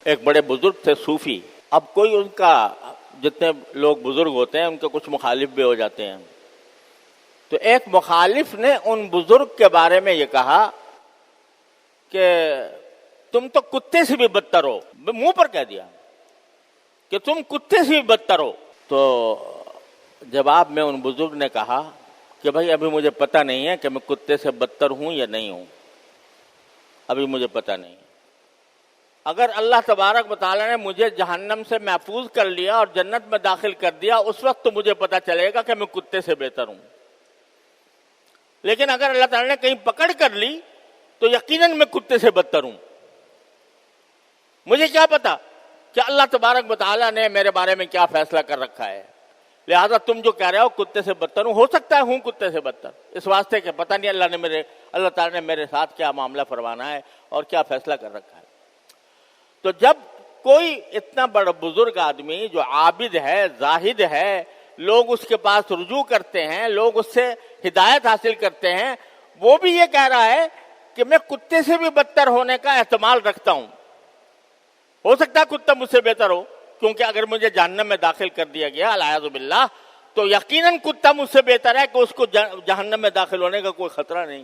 ایک بڑے بزرگ تھے صوفی. اب کوئی ان کا، جتنے لوگ بزرگ ہوتے ہیں ان کے کچھ مخالف بھی ہو جاتے ہیں. تو ایک مخالف نے ان بزرگ کے بارے میں یہ کہا کہ تم تو کتے سے بھی بدتر ہو. منہ پر کہہ دیا کہ تم کتے سے بھی بدتر ہو. تو جواب میں ان بزرگ نے کہا کہ بھائی ابھی مجھے پتہ نہیں ہے کہ میں کتے سے بدتر ہوں یا نہیں ہوں، ابھی مجھے پتہ نہیں. اگر اللہ تبارک و تعالیٰ نے مجھے جہنم سے محفوظ کر لیا اور جنت میں داخل کر دیا اس وقت تو مجھے پتہ چلے گا کہ میں کتے سے بہتر ہوں. لیکن اگر اللہ تعالیٰ نے کہیں پکڑ کر لی تو یقیناً میں کتے سے بدتر ہوں. مجھے کیا پتا کہ اللہ تبارک و تعالیٰ نے میرے بارے میں کیا فیصلہ کر رکھا ہے. لہذا تم جو کہہ رہے ہو کتے سے بدتر ہوں، ہو سکتا ہے ہوں کتے سے بدتر، اس واسطے کہ پتہ نہیں اللہ تعالیٰ نے میرے ساتھ کیا معاملہ فرمانا ہے اور کیا فیصلہ کر رکھا ہے. تو جب کوئی اتنا بڑا بزرگ آدمی جو عابد ہے، زاہد ہے، لوگ اس کے پاس رجوع کرتے ہیں، لوگ اس سے ہدایت حاصل کرتے ہیں، وہ بھی یہ کہہ رہا ہے کہ میں کتے سے بھی بدتر ہونے کا احتمال رکھتا ہوں. ہو سکتا ہے کتا مجھ سے بہتر ہو، کیونکہ اگر مجھے جہنم میں داخل کر دیا گیا العیاذ باللہ تو یقیناً کتا مجھ سے بہتر ہے کہ اس کو جہنم میں داخل ہونے کا کوئی خطرہ نہیں.